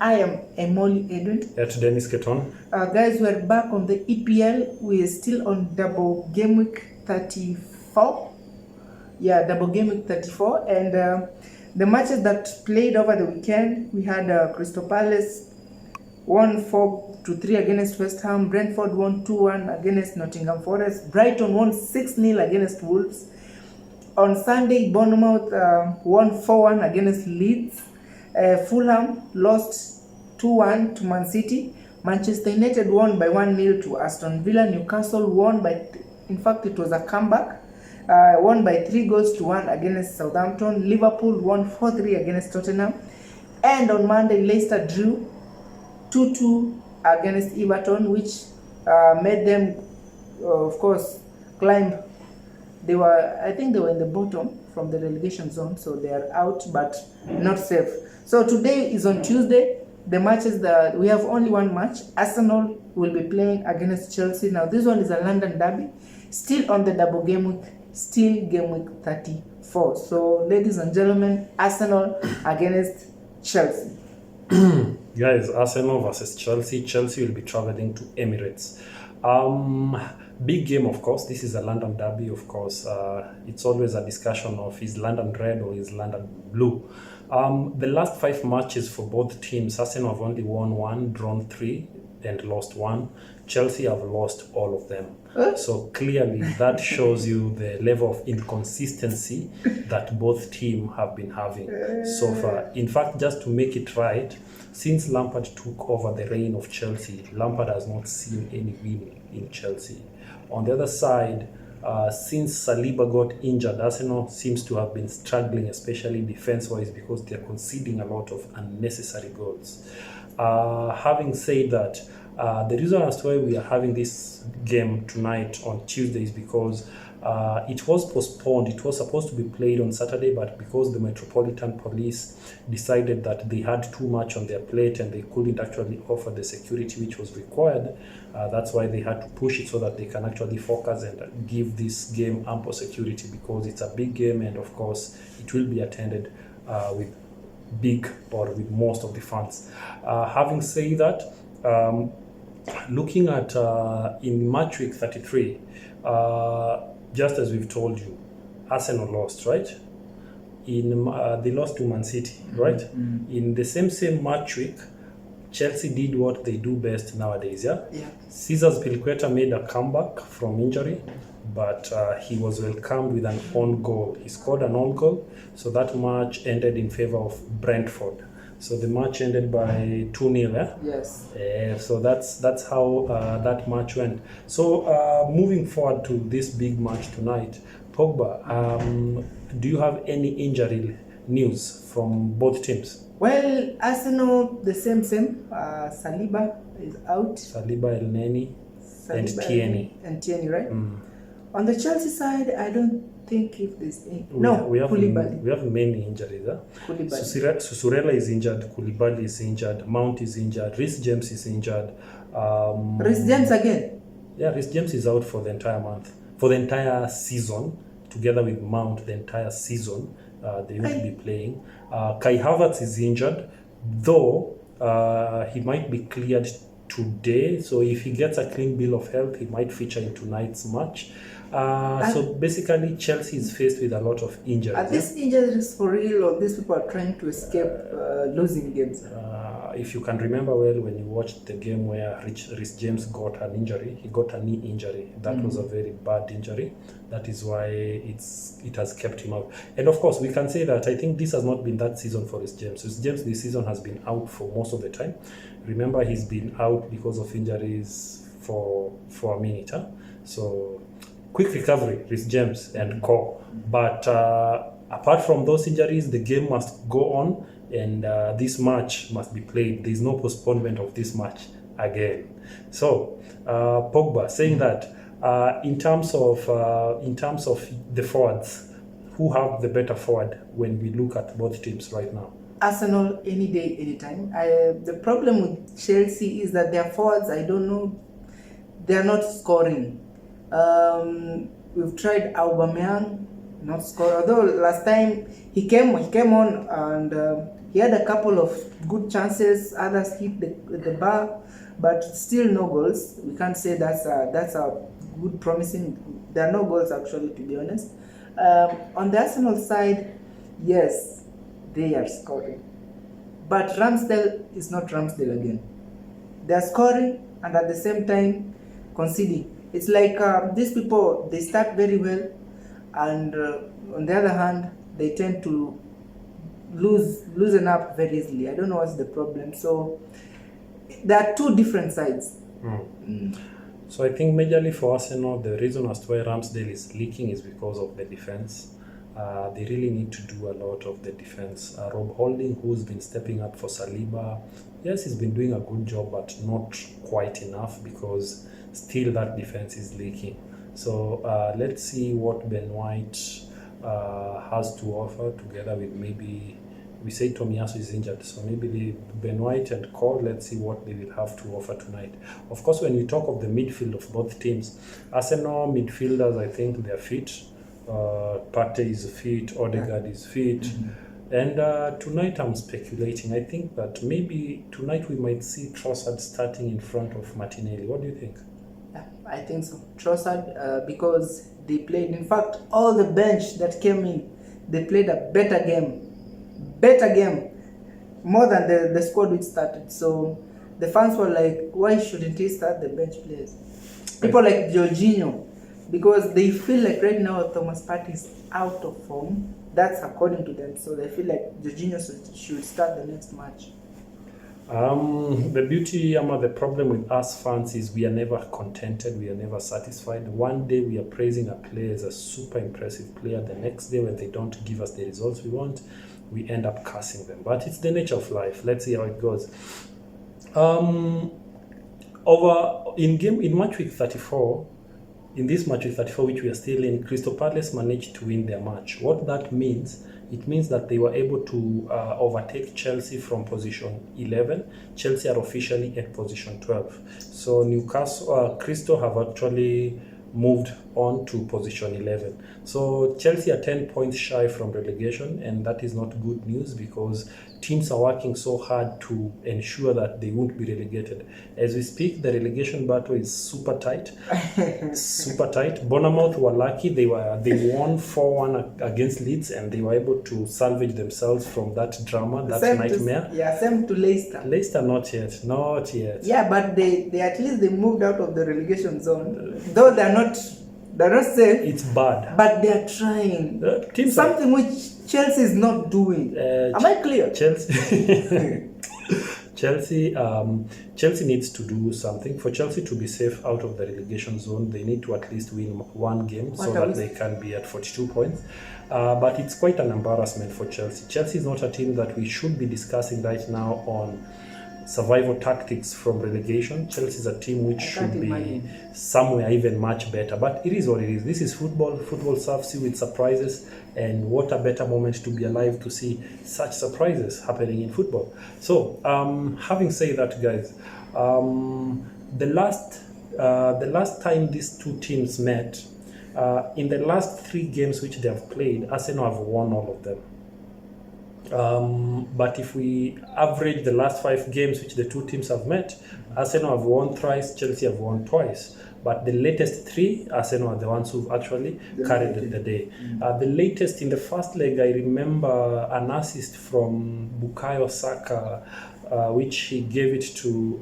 I am Emoli Edwin. At Dennis Keton. Guys, we're back on the EPL. We're still on double game week 34. Yeah, double game week 34. And the matches that played over the weekend, we had Crystal Palace won 4-3 against West Ham. Brentford won 2-1 against Nottingham Forest. Brighton won 6-0 against Wolves. On Sunday, Bournemouth won 4-1 against Leeds. Fulham lost 2-1 to Man City. Manchester United won by 1-0 to Aston Villa. Newcastle won by, in fact, it was a comeback. Won by 3-1 against Southampton. Liverpool won 4-3 against Tottenham. And on Monday, Leicester drew 2-2 against Everton, which made them, of course, climb. I think they were in the bottom from the relegation zone, so they are out, but not safe. So today is on Tuesday. The matches that we have only one match. Arsenal will be playing against Chelsea. Now this one is a London derby, still on the double game week, still game week 34. So ladies and gentlemen, Arsenal against Chelsea. Guys, Arsenal versus Chelsea. Chelsea will be traveling to Emirates. Big game, of course. This is a London derby, of course. It's always a discussion of is London red or is London blue. The last 5 matches for both teams, Arsenal have only won 1, drawn 3, and lost 1. Chelsea have lost all of them. So clearly that shows you the level of inconsistency that both teams have been having so far. In fact, just to make it right, since Lampard took over the reign of Chelsea, Lampard has not seen any winning in Chelsea. On the other side, since Saliba got injured, Arsenal seems to have been struggling, especially defense-wise, because they're conceding a lot of unnecessary goals. Having said that, the reason as to why we are having this game tonight on Tuesday is because it was postponed. It was supposed to be played on Saturday, but because the Metropolitan Police decided that they had too much on their plate and they couldn't actually offer the security which was required, that's why they had to push it so that they can actually focus and give this game ample security, because it's a big game and of course it will be attended with big or with most of the fans. Having said that, looking at in match week 33, just as we've told you, Arsenal lost, right? They lost to Man City, right? Mm-hmm. In the same match week, Chelsea did what they do best nowadays, yeah? Cesar Azpilicueta made a comeback from injury, but he was welcomed with an own goal. He scored an own goal, so that match ended in favor of Brentford. So the match ended by 2-0, eh? Yes. So that's how that match went. So moving forward to this big match tonight, Pogba, do you have any injury news from both teams? Well, Arsenal, the same. Saliba is out. Saliba, El Neni, and Tierney. And Tierney, right? Mm. On the Chelsea side, I don't think if there's any. We have Koulibaly. We have many injuries. Susurela is injured. Koulibaly is injured. Mount is injured. Reece James is injured. Reece James again? Yeah, Reece James is out for the entire month. For the entire season, together with Mount, the entire season, they will be playing. Kai Havertz is injured, though he might be cleared today. So if he gets a clean bill of health, he might feature in tonight's match. So basically, Chelsea is faced with a lot of injuries. Are these injuries for real, or these people are trying to escape losing games? If you can remember well, when you watched the game where Reece James got an injury, he got a knee injury. That was a very bad injury. That is why it has kept him out. And of course, we can say that I think this has not been that season for Reece James. Reece James this season has been out for most of the time. Remember, he's been out because of injuries for a minute. Huh? So quick recovery, Reece James and co. But apart from those injuries, the game must go on, and this match must be played. There is no postponement of this match again. So Pogba saying that in terms of the forwards, who have the better forward when we look at both teams right now? Arsenal, any day, anytime. The problem with Chelsea is that their forwards, I don't know, they are not scoring. We've tried Aubameyang, not score. Although last time he came on and He had a couple of good chances, others hit the bar, but still no goals. We can't say that's a good promising. There are no goals actually, to be honest. On the Arsenal side, yes, they are scoring, but Ramsdale is not Ramsdale again. They are scoring and at the same time conceding. It's like these people, they start very well, and on the other hand, they tend to loosen up very easily. I don't know what's the problem. So there are two different sides. So I think majorly for Arsenal, the reason as to why Ramsdale is leaking is because of the defense. They really need to do a lot of the defense. Rob Holding, who's been stepping up for Saliba, yes, he's been doing a good job, but not quite enough because still that defense is leaking. So let's see what Ben White has to offer together with maybe, we say Tomiyasu is injured, so maybe Ben White and Cole, let's see what they will have to offer tonight. Of course, when we talk of the midfield of both teams, Arsenal midfielders, I think they're fit. Partey is fit, Odegaard is fit. And tonight I'm speculating. I think that maybe tonight we might see Trossard starting in front of Martinelli. What do you think? I think so. Trossard, because they played, in fact, all the bench that came in, they played a better game, more than the squad which started. So the fans were like, why shouldn't he start the bench players? People like Jorginho, because they feel like right now Thomas Partey is out of form. That's according to them. So they feel like Jorginho should start the next match. The beauty, the problem with us fans is we are never contented, we are never satisfied. One day we are praising a player as a super impressive player. The next day when they don't give us the results we want, we end up cursing them. But it's the nature of life. Let's see how it goes. In match week 34, in this match week 34, which we are still in, Crystal Palace managed to win their match. What that means, it means that they were able to overtake Chelsea from position 11. Chelsea are officially at position 12. So Crystal have actually moved on to position 11. So Chelsea are 10 points shy from relegation, and that is not good news because teams are working so hard to ensure that they won't be relegated. As we speak, the relegation battle is super tight. Super tight. Bournemouth were lucky. They won 4-1 against Leeds, and they were able to salvage themselves from that drama, that nightmare. Same to Leicester. Leicester, not yet. Yeah, but they at least they moved out of the relegation zone. Though they're not safe. It's bad. But they are trying. Something which Chelsea is not doing. Am I clear? Chelsea needs to do something. For Chelsea to be safe out of the relegation zone, they need to at least win one game so that they can be at 42 points. But it's quite an embarrassment for Chelsea. Chelsea is not a team that we should be discussing right now on survival tactics from relegation. Chelsea is a team which should be somewhere even much better. But it is what it is. This is football. Football serves you with surprises. And what a better moment to be alive to see such surprises happening in football. So, having said that, guys, the last time these two teams met, in the last 3 games which they have played, Arsenal have won all of them. But if we average the last 5 games which the two teams have met, Arsenal have won thrice, Chelsea have won twice. But the latest 3, Arsenal are the ones who've actually carried the day. The latest in the first leg, I remember an assist from Bukayo Saka, which he gave it to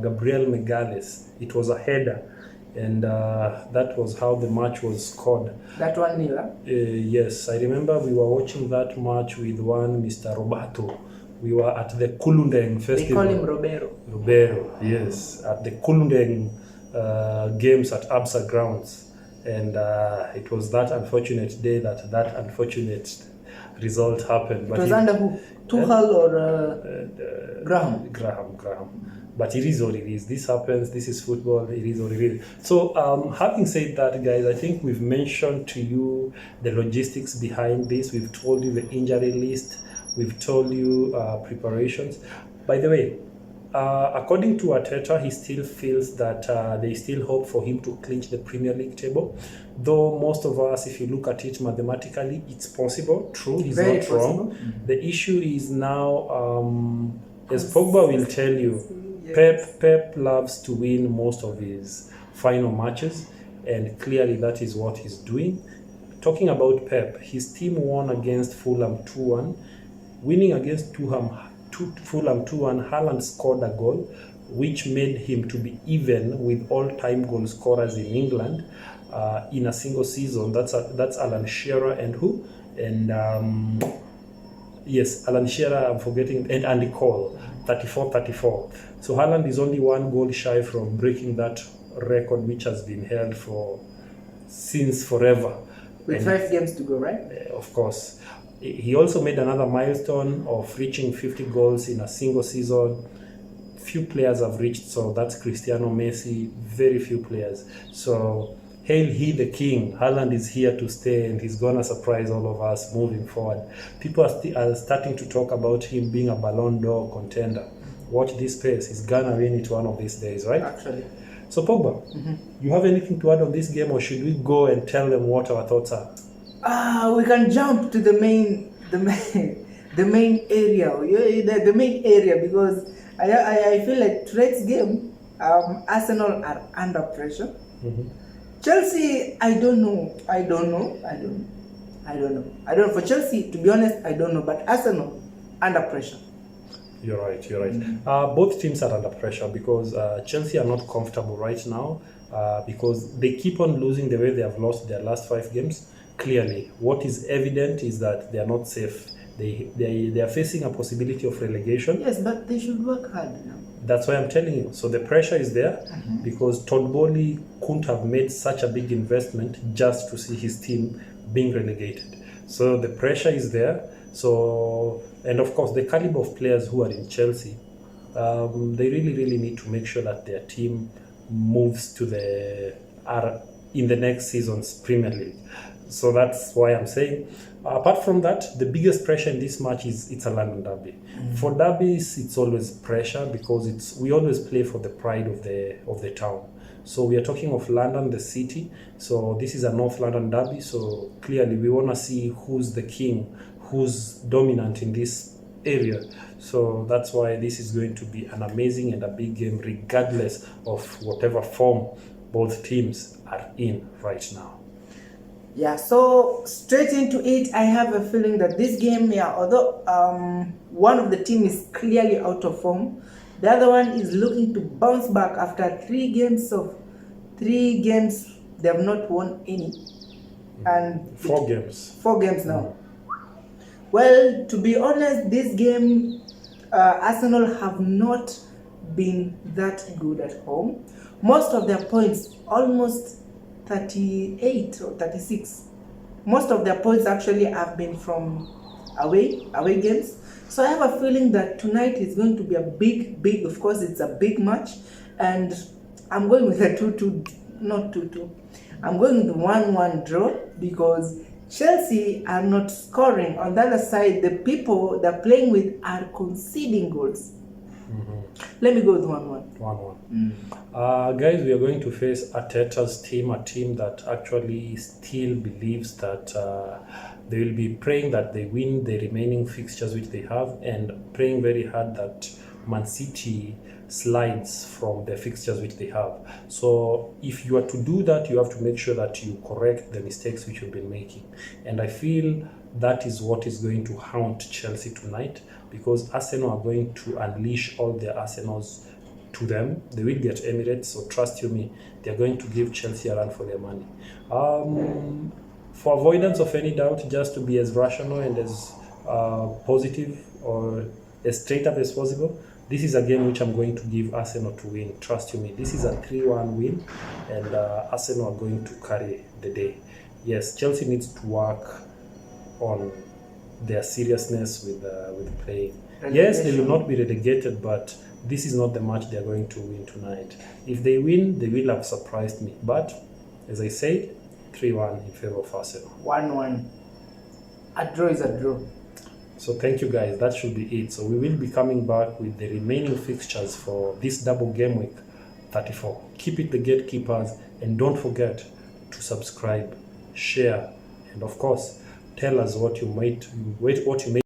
Gabriel Megales. It was a header. And that was how the match was scored. That 1-0? Yes, I remember we were watching that match with one Mr. Roberto. We were at the Kulundeng Festival. They call him Robero. Robero, yes, at the Kulundeng games at Absa Grounds. And it was that unfortunate day that unfortunate result happened. But it was under who? Tuchel or Graham? Graham. But it is what it is. This happens. This is football. It is what it is. So, having said that, guys, I think we've mentioned to you the logistics behind this. We've told you the injury list. We've told you preparations. By the way, According to Arteta, he still feels that they still hope for him to clinch the Premier League table. Though most of us, if you look at it mathematically, it's possible. True, he's Very not wrong. possible. The issue is now, as Pogba will tell you, Yes. Pep loves to win most of his final matches, and clearly that is what he's doing. Talking about Pep, his team won against Fulham 2-1. Winning against Fulham 2-1, Haaland scored a goal, which made him to be even with all-time goal scorers in England in a single season. That's Alan Shearer and who? And yes, Alan Shearer, I'm forgetting, and Andy Cole, 34. So Haaland is only one goal shy from breaking that record, which has been held since forever. With 5 games to go, right? Of course. He also made another milestone of reaching 50 goals in a single season. Few players have reached, so that's Cristiano Messi, very few players. So, hail he the king. Haaland is here to stay, and he's going to surprise all of us moving forward. People are starting to talk about him being a Ballon d'Or contender. Watch this space. He's going to win it one of these days, right? Actually. So, Pogba, you have anything to add on this game, or should we go and tell them what our thoughts are? We can jump to the main area. The main area, because I feel like tonight's game, Arsenal are under pressure. Chelsea, I don't know. For Chelsea, to be honest, I don't know. But Arsenal, under pressure. You're right. Both teams are under pressure because Chelsea are not comfortable right now because they keep on losing the way they have lost their last 5 games. Clearly, what is evident is that they are not safe. They are facing a possibility of relegation. Yes, but they should work hard now. That's why I'm telling you. So the pressure is there because Todd Bowley couldn't have made such a big investment just to see his team being relegated. So the pressure is there. So, and of course, the caliber of players who are in Chelsea, they really need to make sure that their team moves in the next season's Premier League. So that's why I'm saying, apart from that, the biggest pressure in this match it's a London derby. For derbies, it's always pressure because we always play for the pride of the town. So we are talking of London, the city. So this is a North London derby. So clearly we want to see who's the king, who's dominant in this area. So that's why this is going to be an amazing and a big game, regardless of whatever form both teams are in right now. Yeah, so straight into it, I have a feeling that this game, although one of the team is clearly out of form, the other one is looking to bounce back after 3 games. They have not won any, and 4 games. 4 games now. Well, to be honest, this game, Arsenal have not been that good at home. Most of their points, almost 38 or 36. Most of their points actually have been from away games. So I have a feeling that tonight is going to be a big, of course it's a big match, and I'm going with a 2-2, not 2-2. I'm going with the 1-1 draw because Chelsea are not scoring. On the other side, the people they're playing with are conceding goals. Let me go with 1-1. 1-1. Guys, we are going to face Arteta's team, a team that actually still believes that they will be praying that they win the remaining fixtures which they have, and praying very hard that Man City slides from the fixtures which they have. So if you are to do that, you have to make sure that you correct the mistakes which you've been making. And I feel that is what is going to haunt Chelsea tonight, because Arsenal are going to unleash all their Arsenals to them. They will get Emirates, so trust you me, they're going to give Chelsea a run for their money. For avoidance of any doubt, just to be as rational and as positive or as straight up as possible, this is a game which I'm going to give Arsenal to win. Trust you me, this is a 3-1 win, and Arsenal are going to carry the day. Yes, Chelsea needs to work on their seriousness with playing. Yes, they will not be relegated, but this is not the match they are going to win tonight. If they win, they will have surprised me. But as I said, 3-1 in favor of Arsenal. 1-1. A draw is a draw. So thank you guys. That should be it. So we will be coming back with the remaining fixtures for this double game week 34. Keep it the gatekeepers, and don't forget to subscribe, share, and of course, tell us what you may